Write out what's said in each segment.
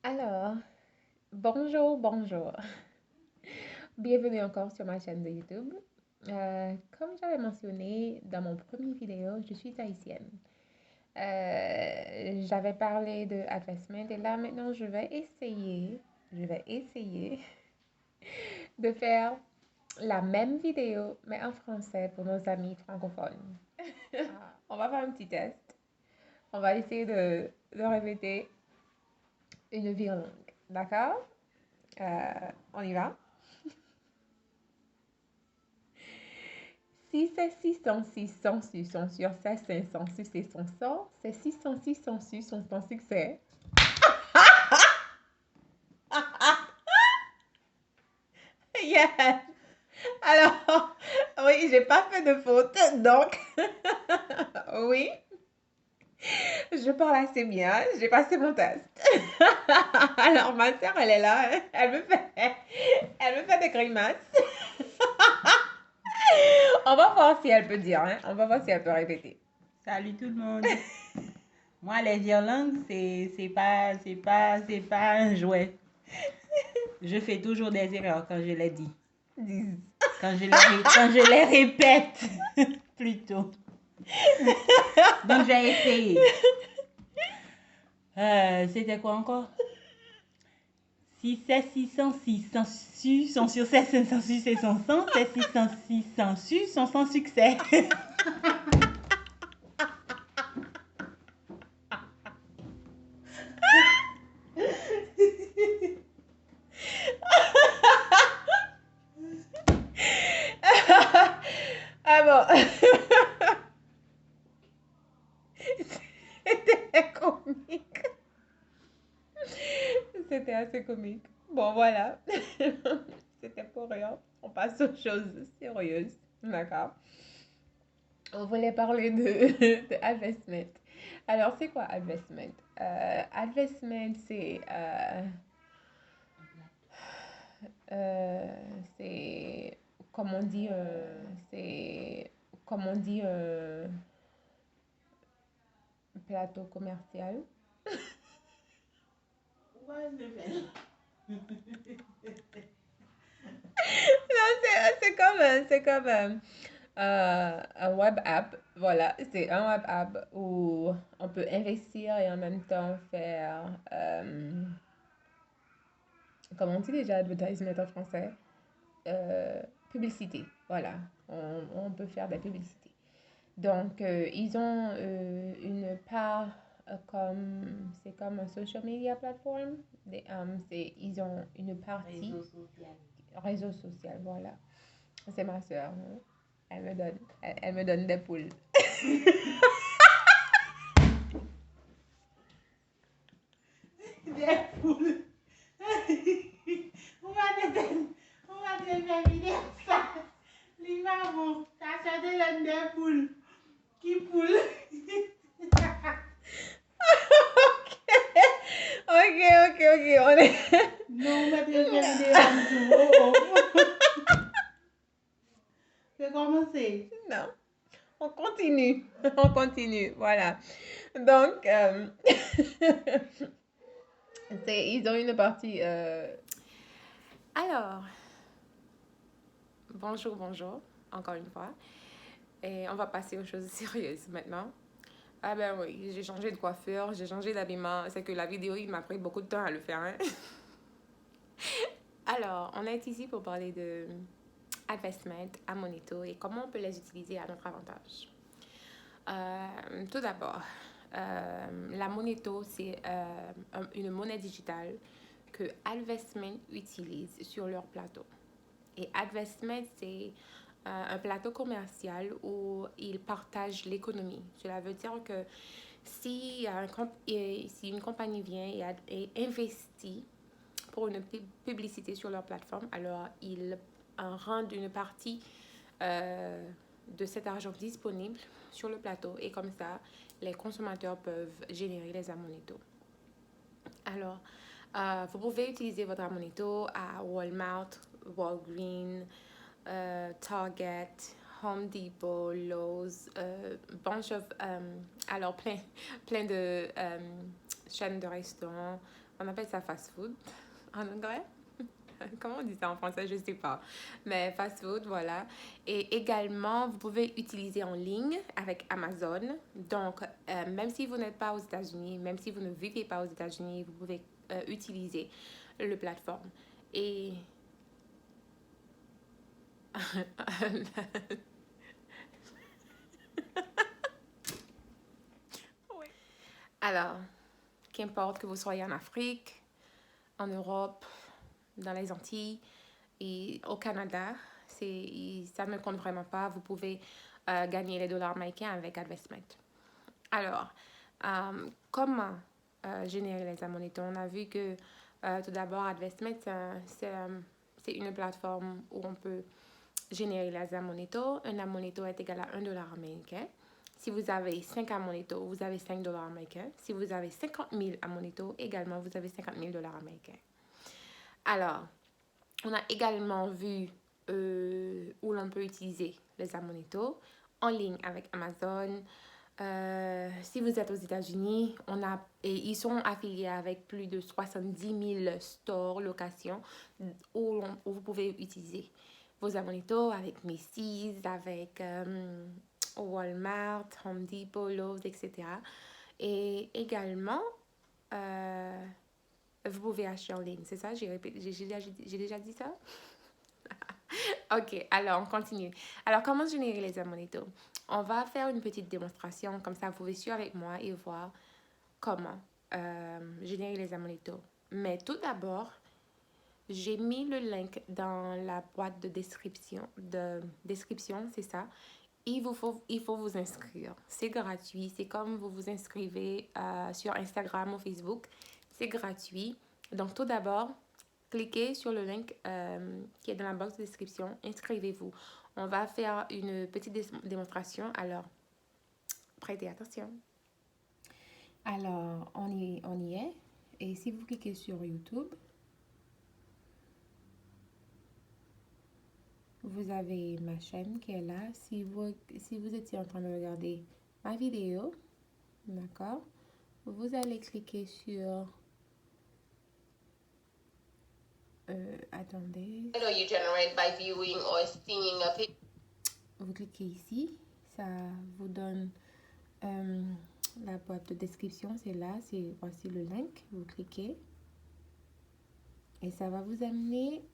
Alors, bonjour. Bienvenue encore sur ma chaîne de YouTube. Comme j'avais mentionné dans mon premier vidéo, je suis haïtienne. J'avais parlé de advertisement et là maintenant je vais essayer de faire la même vidéo mais en français pour nos amis francophones. On va faire un petit test. On va essayer de répéter une virlangue. D'accord? On y va? Si c'est 600 su, son sur c'est 500 su, c'est son sort, c'est 600 su, son succès. Yes! Alors, oui, j'ai pas fait de faute, donc, oui, je parle assez bien, j'ai passé mon test. Alors, ma soeur, elle est là, elle me fait des grimaces. On va voir si elle peut dire, hein? On va voir si elle peut répéter. Salut tout le monde. Moi, les virlangues, c'est pas un jouet. Je fais toujours des erreurs quand je les dis. Quand je les répète, plutôt. Donc, je vais essayer. C'était quoi encore? Si c'est 600 su, son sur c'est 500 su, c'est son sang. C'est 600 su, son sans succès. Ah bon. C'était comique. C'était assez comique. Bon, voilà. C'était pour rien. On passe aux choses sérieuses. D'accord. On voulait parler de investment. Alors, c'est quoi investment? Investment, euh, c'est, comme on dit, c'est, comme on dit, plateau commercial. Non, c'est comme un web app. Voilà, c'est un web app où on peut investir et en même temps faire, comment on dit déjà advertisement en français? Euh, Publicité. Voilà, on peut faire des publicités. Donc, ils ont une part c'est comme un social media platform. Ils ont une partie réseau social, voilà. C'est ma soeur. Hein. Elle me donne des poules. Des poules. On va te faire vidéo ça. Les mamans, ça te donne des poules. Qui poule? Ok. On est. Non, on va te faire vidéo en tout. Oh. C'est commencé. Non, on continue. On continue, voilà. Donc, ils ont une partie. Alors, bonjour, encore une fois. Et on va passer aux choses sérieuses maintenant. Ah ben oui, j'ai changé de coiffure, j'ai changé d'habillement. C'est que la vidéo, il m'a pris beaucoup de temps à le faire. Hein? Alors, on est ici pour parler de investment à Moneto et comment on peut les utiliser à notre avantage. Tout d'abord, la Moneto, c'est une monnaie digitale que Advestment utilise sur leur plateau. Et Advestment, c'est un plateau commercial où ils partagent l'économie. Cela veut dire que si une compagnie vient et investit pour une publicité sur leur plateforme, alors ils rendent une partie de cet argent disponible sur le plateau et comme ça, les consommateurs peuvent générer les amonetos. Alors, vous pouvez utiliser votre amoneto à Walmart, Walgreens, Target, Home Depot, Lowe's, bunch of, alors plein de chaînes de restaurants, On appelle ça fast food en anglais. Comment on dit ça en français? Je ne sais pas. Mais fast food, voilà. Et également, vous pouvez utiliser en ligne avec Amazon. Donc, même si vous n'êtes pas aux États-Unis, même si vous ne vivez pas aux États-Unis, vous pouvez utiliser le plateforme. Et oui. Alors, qu'importe que vous soyez en Afrique, en Europe, dans les Antilles et au Canada, ça ne compte vraiment pas. Vous pouvez gagner les dollars américains avec Advestment. Alors, comment générer les amonetos? On a vu que tout d'abord, Advestment, c'est une plateforme où on peut générer les amonetos. Un amoneto est égal à 1 dollar américain. Si vous avez 5 amonetos, vous avez 5 dollars américains. Si vous avez 50 000 amonetos, également, vous avez 50 000 dollars américains. Alors, on a également vu où l'on peut utiliser les amonetos en ligne avec Amazon. Si vous êtes aux États-Unis, ils sont affiliés avec plus de 70 000 stores, locations où vous pouvez utiliser vos amonetos avec Macy's, avec Walmart, Home Depot, Lowe's, etc. Et également, vous pouvez acheter en ligne, c'est ça? J'ai déjà dit ça? Ok, alors on continue. Alors, comment générer les amonetos? On va faire une petite démonstration, comme ça vous pouvez suivre avec moi et voir comment générer les amonetos. Mais tout d'abord, j'ai mis le link dans la boîte de description, c'est ça. Il faut vous inscrire. C'est gratuit. C'est comme vous vous inscrivez sur Instagram ou Facebook. C'est gratuit. Donc, tout d'abord, cliquez sur le link qui est dans la box de description. Inscrivez-vous. On va faire une petite démonstration. Alors, prêtez attention. Alors, on y est. Et si vous cliquez sur YouTube, vous avez ma chaîne qui est là. Si vous étiez en train de regarder ma vidéo, d'accord, vous allez cliquer sur... attendez. You generate by viewing or seeing a picture. Vous cliquez ici. Ça vous donne la boîte de description. C'est là. Voici le link. Vous cliquez. Et ça va vous amener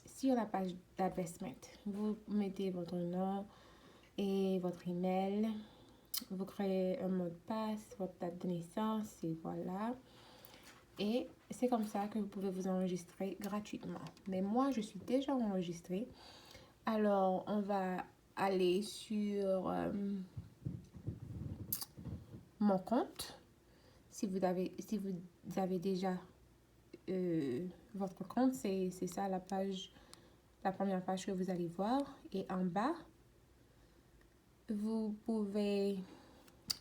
sur la page d'Advestment. Vous mettez votre nom et votre email. Vous créez un mot de passe, votre date de naissance et voilà. Et c'est comme ça que vous pouvez vous enregistrer gratuitement. Mais moi, je suis déjà enregistrée. Alors, on va aller sur mon compte. Si vous avez déjà votre compte, c'est ça la première page que vous allez voir. Et en bas, vous pouvez,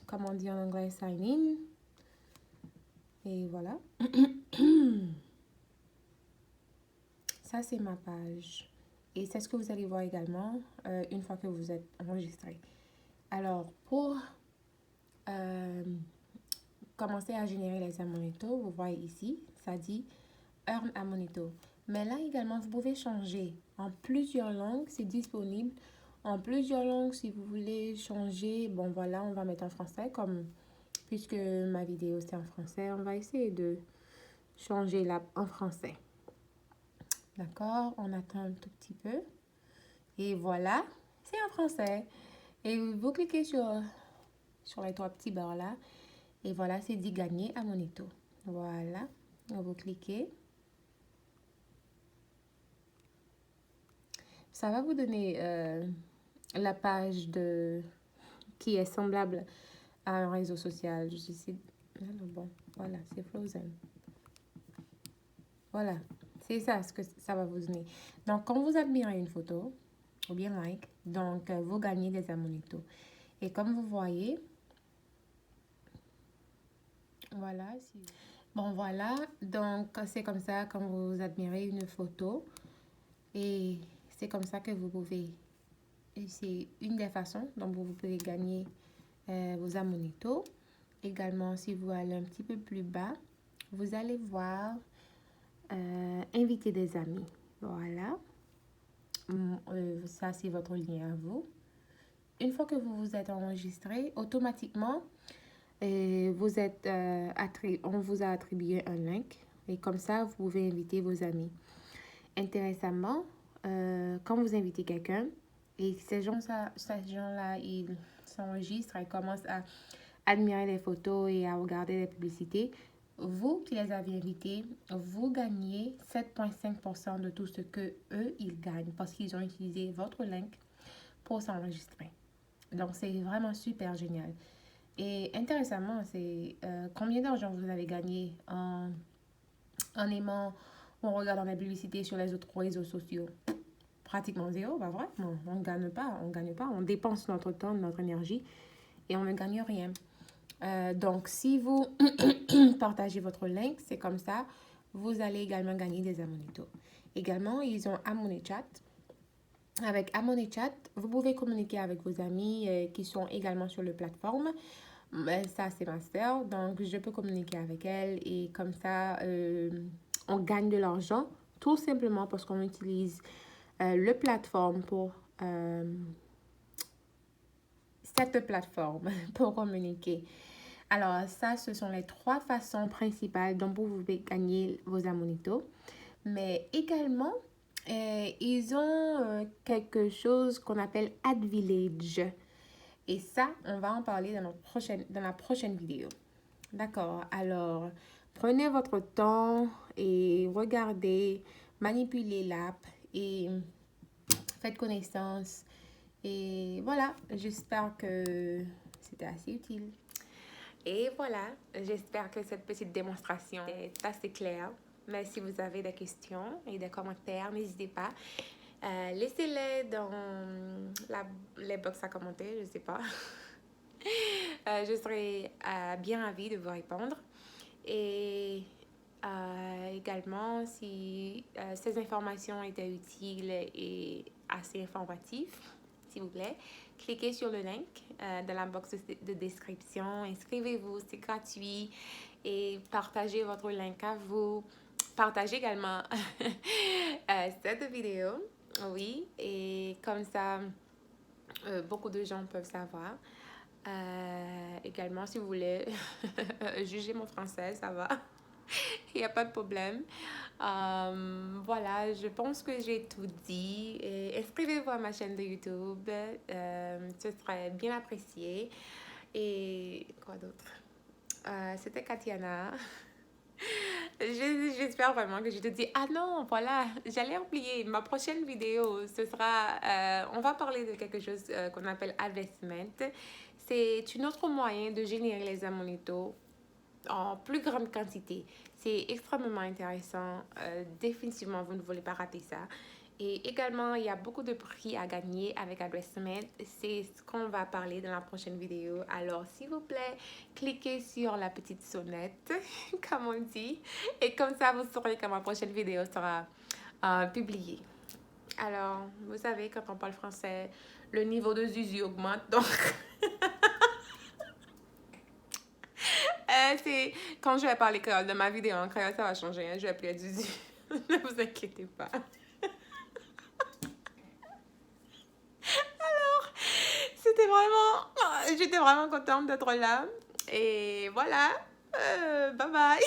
comme on dit en anglais, sign in. Et voilà. Ça, c'est ma page. Et c'est ce que vous allez voir également une fois que vous êtes enregistré. Alors, pour commencer à générer les amonetos, vous voyez ici, ça dit Earn Amoneto. Mais là également, vous pouvez changer en plusieurs langues. C'est disponible en plusieurs langues si vous voulez changer. Bon, voilà, on va mettre en français comme... Puisque ma vidéo c'est en français, on va essayer de changer là en français. D'accord, on attend un tout petit peu. Et voilà, c'est en français. Et vous cliquez sur les trois petits barres là. Et voilà, c'est dit gagner Amoneto. Voilà, vous cliquez. Ça va vous donner la page qui est semblable à un réseau social. Je sais. Alors bon, voilà, c'est Frozen. Voilà, c'est ça ce que ça va vous donner. Donc, quand vous admirez une photo, ou bien like, donc vous gagnez des amonetos. Et comme vous voyez, voilà. Bon, voilà, donc c'est comme ça quand vous admirez une photo. Et c'est comme ça que vous pouvez... C'est une des façons dont vous pouvez gagner vos amonetos. également, si vous allez un petit peu plus bas, vous allez voir inviter des amis. Voilà. Ça, c'est votre lien à vous. Une fois que vous vous êtes enregistré, automatiquement, on vous a attribué un link. Et comme ça, vous pouvez inviter vos amis. Intéressamment, quand vous invitez quelqu'un, et ces gens-là, ils s'enregistrent et commencent à admirer les photos et à regarder les publicités, vous qui les avez invités, vous gagnez 7,5% de tout ce que eux ils gagnent parce qu'ils ont utilisé votre link pour s'enregistrer. Donc, c'est vraiment super génial. Et intéressamment, c'est combien d'argent vous avez gagné en aimant ou en regardant la publicité sur les autres réseaux sociaux? Pratiquement zéro, bah vrai, on ne gagne pas, on dépense notre temps, notre énergie et on ne gagne rien. Donc, si vous partagez votre link, c'est comme ça, vous allez également gagner des Amonito. Également, ils ont AmoniChat. Avec AmoniChat, vous pouvez communiquer avec vos amis qui sont également sur la plateforme. Ça, c'est ma sœur, donc je peux communiquer avec elle et comme ça, on gagne de l'argent tout simplement parce qu'on utilise le plateforme pour cette plateforme pour communiquer. Alors, ça, ce sont les 3 façons principales dont vous pouvez gagner vos Amonitos. Mais également, ils ont quelque chose qu'on appelle AdVillage. Et ça, on va en parler dans la prochaine vidéo. D'accord? Alors, prenez votre temps et regardez, manipulez l'app et faites connaissance. Et voilà, j'espère que c'était assez utile. Et voilà, j'espère que cette petite démonstration est assez claire. Mais si vous avez des questions et des commentaires, n'hésitez pas. Laissez-les dans les box à commenter, je ne sais pas. Je serai bien ravie de vous répondre. Et également, si ces informations étaient utiles et assez informatives, s'il vous plaît, cliquez sur le link dans la box de description. Inscrivez-vous, c'est gratuit. Et partagez votre link à vous. Partagez également cette vidéo. Oui, et comme ça, beaucoup de gens peuvent savoir. Également, si vous voulez juger mon français, ça va. Il n'y a pas de problème. Voilà, je pense que j'ai tout dit. Inscrivez-vous à ma chaîne de YouTube. Ce serait bien apprécié. Et quoi d'autre? C'était Katiana. J'espère vraiment que je te dis, ah non, voilà, j'allais oublier. Ma prochaine vidéo, ce sera, on va parler de quelque chose qu'on appelle investment. C'est un autre moyen de générer les Amonitos en plus grande quantité. C'est extrêmement intéressant. Définitivement, vous ne voulez pas rater ça. Et également, il y a beaucoup de prix à gagner avec Investment. C'est ce qu'on va parler dans la prochaine vidéo. Alors, s'il vous plaît, cliquez sur la petite sonnette, comme on dit. Et comme ça, vous saurez quand ma prochaine vidéo sera publiée. Alors, vous savez, quand on parle français, le niveau de Zuzu augmente. Donc, c'est quand je vais parler créole de ma vidéo en créole, ça va changer. Hein? Je vais plus être Zuzu. Ne vous inquiétez pas. J'étais vraiment contente d'être là. Et voilà, bye bye.